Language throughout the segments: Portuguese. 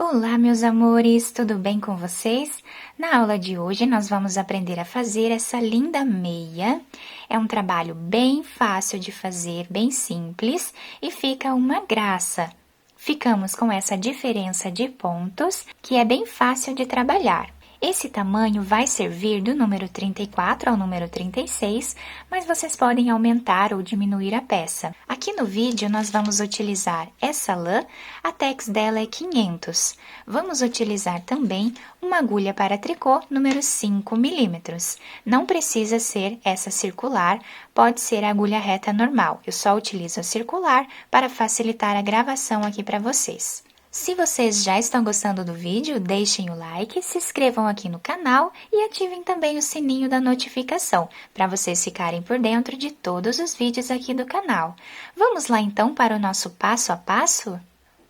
Olá, meus amores, tudo bem com vocês? Na aula de hoje, nós vamos aprender a fazer essa linda meia. É um trabalho bem fácil de fazer, bem simples e fica uma graça. Ficamos com essa diferença de pontos, que é bem fácil de trabalhar. Esse tamanho vai servir do número 34 ao número 36, mas vocês podem aumentar ou diminuir a peça. Aqui no vídeo, nós vamos utilizar essa lã, a tex dela é 500. Vamos utilizar também uma agulha para tricô número 5 milímetros. Não precisa ser essa circular, pode ser a agulha reta normal. Eu só utilizo a circular para facilitar a gravação aqui para vocês. Se vocês já estão gostando do vídeo, deixem o like, se inscrevam aqui no canal e ativem também o sininho da notificação, para vocês ficarem por dentro de todos os vídeos aqui do canal. Vamos lá então para o nosso passo a passo?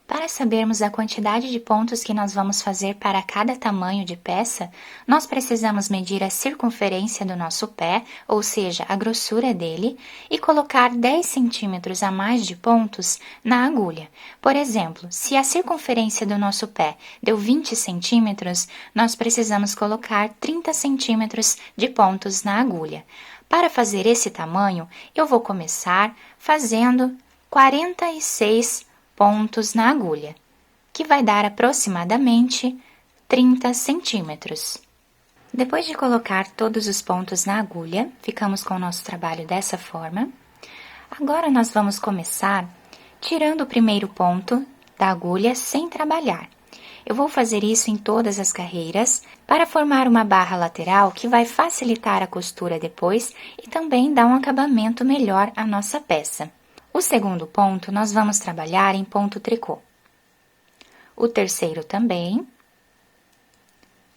Para sabermos a quantidade de pontos que nós vamos fazer para cada tamanho de peça, nós precisamos medir a circunferência do nosso pé, ou seja, a grossura dele, e colocar 10 centímetros a mais de pontos na agulha. Por exemplo, se a circunferência do nosso pé deu 20 centímetros, nós precisamos colocar 30 centímetros de pontos na agulha. Para fazer esse tamanho, eu vou começar fazendo 46 pontos na agulha, que vai dar aproximadamente 30 centímetros. Depois de colocar todos os pontos na agulha, ficamos com o nosso trabalho dessa forma. Agora, nós vamos começar tirando o primeiro ponto da agulha sem trabalhar. Eu vou fazer isso em todas as carreiras para formar uma barra lateral que vai facilitar a costura depois e também dar um acabamento melhor à nossa peça. O segundo ponto, nós vamos trabalhar em ponto tricô. O terceiro também.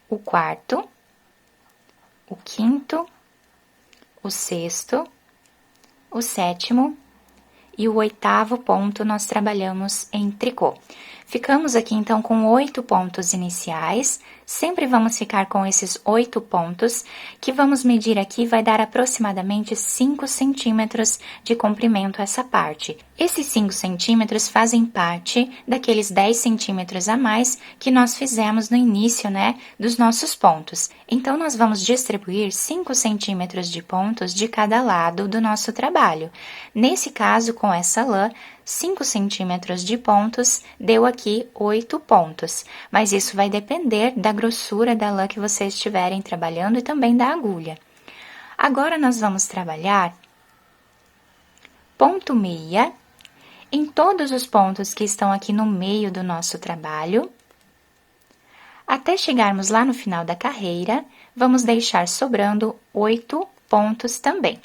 O quarto. O quinto. O sexto. O sétimo. E o oitavo ponto, nós trabalhamos em tricô. Ficamos aqui, então, com 8 pontos iniciais. Sempre vamos ficar com esses 8 pontos, que vamos medir aqui, vai dar aproximadamente 5 centímetros de comprimento essa parte. Esses 5 centímetros fazem parte daqueles 10 centímetros a mais que nós fizemos no início, né, dos nossos pontos. Então, nós vamos distribuir 5 centímetros de pontos de cada lado do nosso trabalho. Nesse caso, com essa lã, 5 centímetros de pontos, deu aqui 8 pontos, mas isso vai depender da grossura da lã que vocês estiverem trabalhando e também da agulha. Agora, nós vamos trabalhar ponto meia em todos os pontos que estão aqui no meio do nosso trabalho. Até chegarmos lá no final da carreira, vamos deixar sobrando 8 pontos também.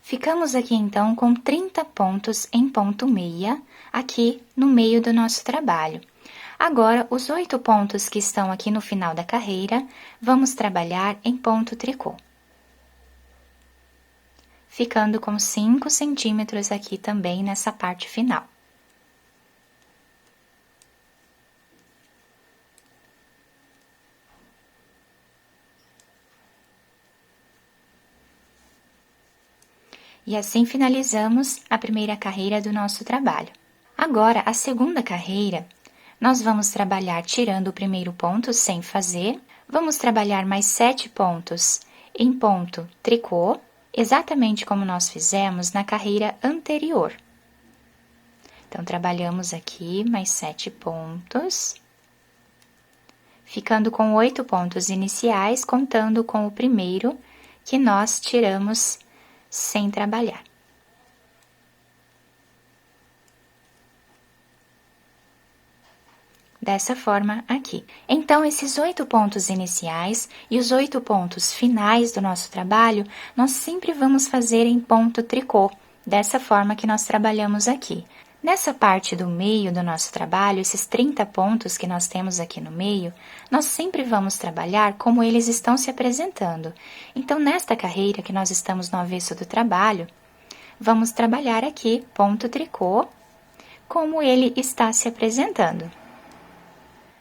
Ficamos aqui, então, com 30 pontos em ponto meia, aqui no meio do nosso trabalho. Agora, os 8 pontos que estão aqui no final da carreira, vamos trabalhar em ponto tricô. Ficando com 5 centímetros aqui também nessa parte final. E assim finalizamos a primeira carreira do nosso trabalho. Agora, a segunda carreira, nós vamos trabalhar tirando o primeiro ponto sem fazer, vamos trabalhar mais 7 pontos em ponto tricô, exatamente como nós fizemos na carreira anterior. Então, trabalhamos aqui mais 7 pontos, ficando com 8 pontos iniciais, contando com o primeiro que nós tiramos sem trabalhar. Dessa forma aqui. Então, esses 8 pontos iniciais e os 8 pontos finais do nosso trabalho, nós sempre vamos fazer em ponto tricô, dessa forma que nós trabalhamos aqui. Nessa parte do meio do nosso trabalho, esses 30 pontos que nós temos aqui no meio, nós sempre vamos trabalhar como eles estão se apresentando. Então, nesta carreira que nós estamos no avesso do trabalho, vamos trabalhar aqui ponto tricô, como ele está se apresentando.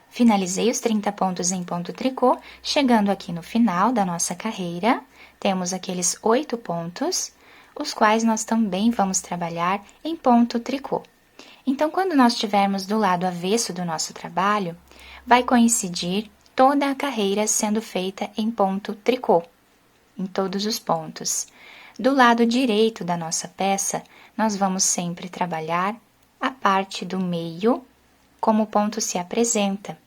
Finalizei os 30 pontos em ponto tricô, chegando aqui no final da nossa carreira, temos aqueles 8 pontos, os quais nós também vamos trabalhar em ponto tricô. Então, quando nós estivermos do lado avesso do nosso trabalho, vai coincidir toda a carreira sendo feita em ponto tricô, em todos os pontos. Do lado direito da nossa peça, nós vamos sempre trabalhar a parte do meio, como o ponto se apresenta.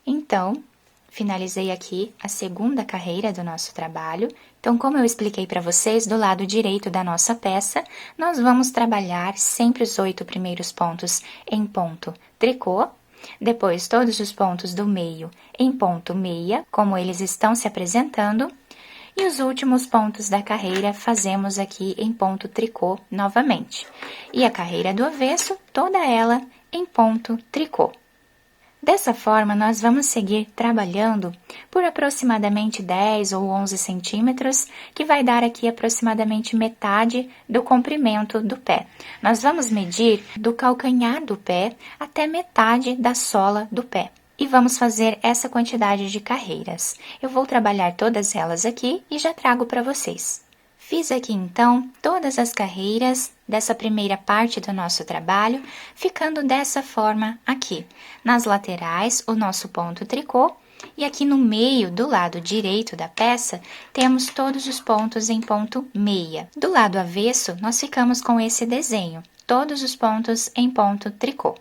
Então, finalizei aqui a segunda carreira do nosso trabalho. Então, como eu expliquei para vocês, do lado direito da nossa peça, nós vamos trabalhar sempre os 8 primeiros pontos em ponto tricô, depois todos os pontos do meio em ponto meia, como eles estão se apresentando, e os últimos pontos da carreira fazemos aqui em ponto tricô novamente. E a carreira do avesso, toda ela em ponto tricô. Dessa forma, nós vamos seguir trabalhando por aproximadamente 10 ou 11 centímetros, que vai dar aqui aproximadamente metade do comprimento do pé. Nós vamos medir do calcanhar do pé até metade da sola do pé. E vamos fazer essa quantidade de carreiras. Eu vou trabalhar todas elas aqui e já trago para vocês. Fiz aqui, então, todas as carreiras dessa primeira parte do nosso trabalho, ficando dessa forma aqui. Nas laterais, o nosso ponto tricô, e aqui no meio, do lado direito da peça, temos todos os pontos em ponto meia. Do lado avesso, nós ficamos com esse desenho, todos os pontos em ponto tricô.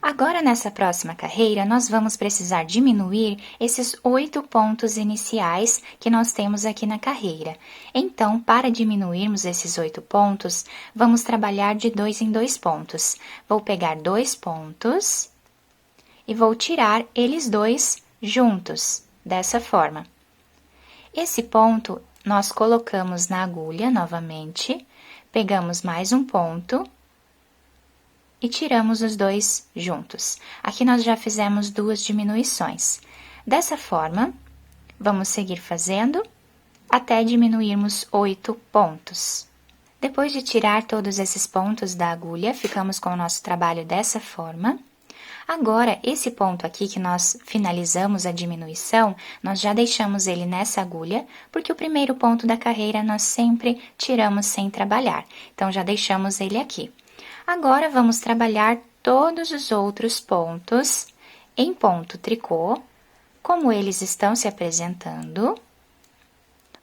Agora, nessa próxima carreira, nós vamos precisar diminuir esses 8 pontos iniciais que nós temos aqui na carreira. Então, para diminuirmos esses 8 pontos, vamos trabalhar de 2 em 2 pontos. Vou pegar 2 pontos e vou tirar eles dois juntos, dessa forma. Esse ponto, nós colocamos na agulha novamente, pegamos mais um ponto e tiramos os dois juntos. Aqui nós já fizemos 2 diminuições. Dessa forma, vamos seguir fazendo até diminuirmos 8 pontos. Depois de tirar todos esses pontos da agulha, ficamos com o nosso trabalho dessa forma. Agora, esse ponto aqui que nós finalizamos a diminuição, nós já deixamos ele nessa agulha, porque o primeiro ponto da carreira nós sempre tiramos sem trabalhar. Então, já deixamos ele aqui. Agora, vamos trabalhar todos os outros pontos em ponto tricô, como eles estão se apresentando.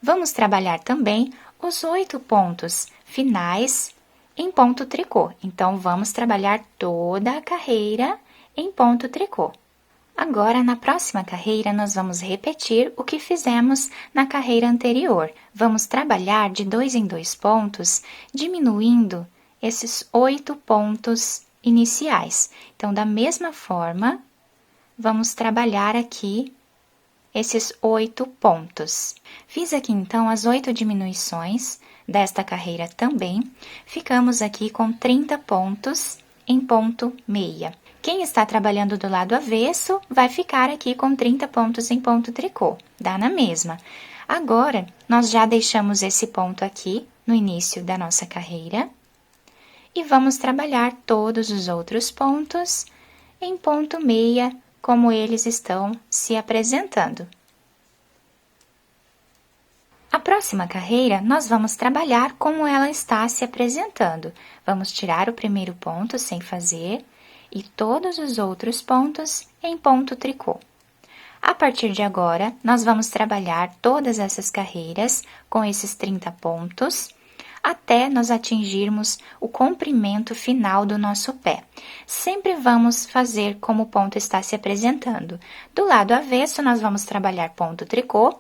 Vamos trabalhar também os 8 pontos finais em ponto tricô. Então, vamos trabalhar toda a carreira em ponto tricô. Agora, na próxima carreira, nós vamos repetir o que fizemos na carreira anterior. Vamos trabalhar de 2 em 2 pontos, diminuindo esses 8 pontos iniciais. Então, da mesma forma, vamos trabalhar aqui esses 8 pontos. Fiz aqui, então, as 8 diminuições desta carreira também. Ficamos aqui com 30 pontos em ponto meia. Quem está trabalhando do lado avesso vai ficar aqui com 30 pontos em ponto tricô, dá na mesma. Agora, nós já deixamos esse ponto aqui no início da nossa carreira. E vamos trabalhar todos os outros pontos em ponto meia, como eles estão se apresentando. A próxima carreira, nós vamos trabalhar como ela está se apresentando. Vamos tirar o primeiro ponto sem fazer e todos os outros pontos em ponto tricô. A partir de agora, nós vamos trabalhar todas essas carreiras com esses 30 pontos, até nós atingirmos o comprimento final do nosso pé. Sempre vamos fazer como o ponto está se apresentando. Do lado avesso, nós vamos trabalhar ponto tricô,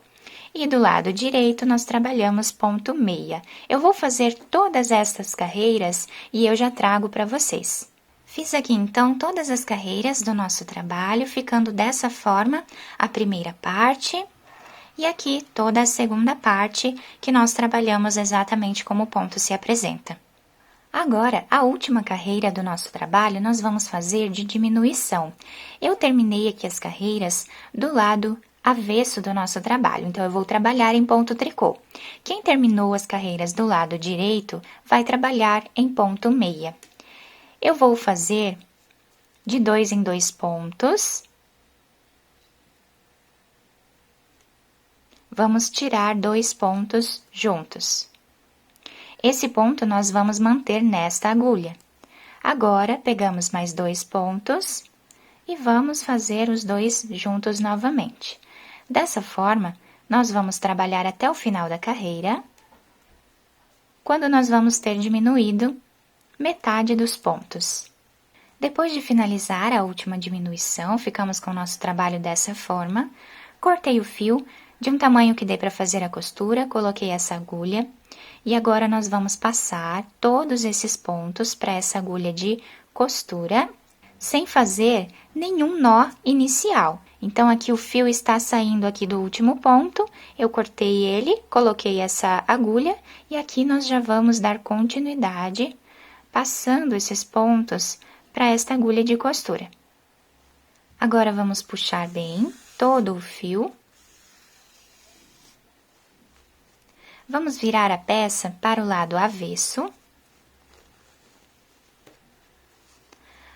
e do lado direito, nós trabalhamos ponto meia. Eu vou fazer todas essas carreiras e eu já trago para vocês. Fiz aqui, então, todas as carreiras do nosso trabalho, ficando dessa forma a primeira parte. E aqui, toda a segunda parte, que nós trabalhamos exatamente como o ponto se apresenta. Agora, a última carreira do nosso trabalho, nós vamos fazer de diminuição. Eu terminei aqui as carreiras do lado avesso do nosso trabalho, então eu vou trabalhar em ponto tricô. Quem terminou as carreiras do lado direito, vai trabalhar em ponto meia. Eu vou fazer de 2 em 2 pontos. Vamos tirar 2 pontos juntos. Esse ponto nós vamos manter nesta agulha. Agora, pegamos mais 2 pontos, e vamos fazer os dois juntos novamente. Dessa forma, nós vamos trabalhar até o final da carreira, quando nós vamos ter diminuído metade dos pontos. Depois de finalizar a última diminuição, ficamos com o nosso trabalho dessa forma. Cortei o fio de um tamanho que dê para fazer a costura, coloquei essa agulha e agora nós vamos passar todos esses pontos para essa agulha de costura, sem fazer nenhum nó inicial. Então, aqui o fio está saindo aqui do último ponto, eu cortei ele, coloquei essa agulha e aqui nós já vamos dar continuidade, passando esses pontos para esta agulha de costura. Agora, vamos puxar bem todo o fio. Vamos virar a peça para o lado avesso.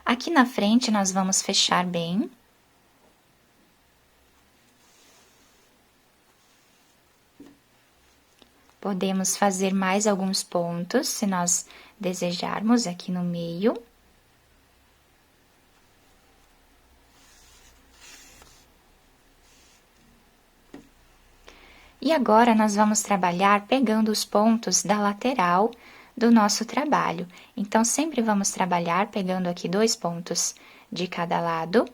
Aqui na frente, nós vamos fechar bem. Podemos fazer mais alguns pontos, se nós desejarmos, aqui no meio. E agora, nós vamos trabalhar pegando os pontos da lateral do nosso trabalho. Então, sempre vamos trabalhar pegando aqui 2 pontos de cada lado.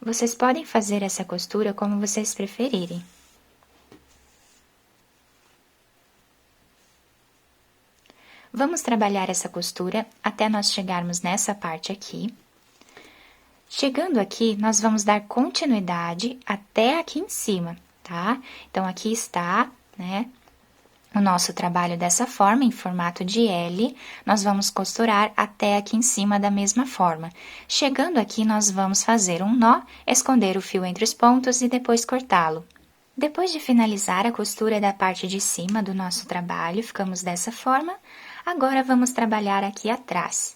Vocês podem fazer essa costura como vocês preferirem. Vamos trabalhar essa costura até nós chegarmos nessa parte aqui. Chegando aqui, nós vamos dar continuidade até aqui em cima, tá? Então, aqui está, né, o nosso trabalho dessa forma, em formato de L. Nós vamos costurar até aqui em cima da mesma forma. Chegando aqui, nós vamos fazer um nó, esconder o fio entre os pontos e depois cortá-lo. Depois de finalizar a costura da parte de cima do nosso trabalho, ficamos dessa forma. Agora, vamos trabalhar aqui atrás.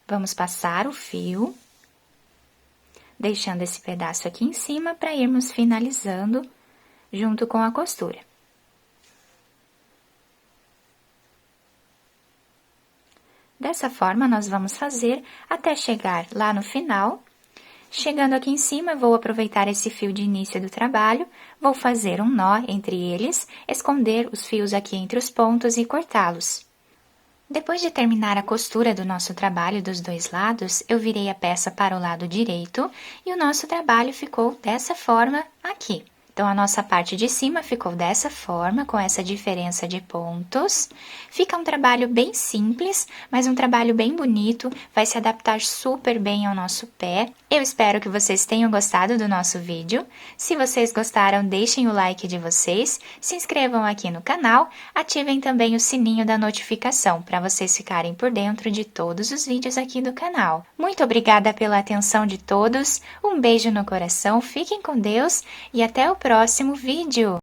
Vamos passar o fio, deixando esse pedaço aqui em cima para irmos finalizando junto com a costura. Dessa forma, nós vamos fazer até chegar lá no final. Chegando aqui em cima, vou aproveitar esse fio de início do trabalho, vou fazer um nó entre eles, esconder os fios aqui entre os pontos e cortá-los. Depois de terminar a costura do nosso trabalho dos 2 lados, eu virei a peça para o lado direito e o nosso trabalho ficou dessa forma aqui. Então, a nossa parte de cima ficou dessa forma, com essa diferença de pontos. Fica um trabalho bem simples, mas um trabalho bem bonito, vai se adaptar super bem ao nosso pé. Eu espero que vocês tenham gostado do nosso vídeo. Se vocês gostaram, deixem o like de vocês, se inscrevam aqui no canal, ativem também o sininho da notificação, para vocês ficarem por dentro de todos os vídeos aqui do canal. Muito obrigada pela atenção de todos, um beijo no coração, fiquem com Deus e até o próximo vídeo!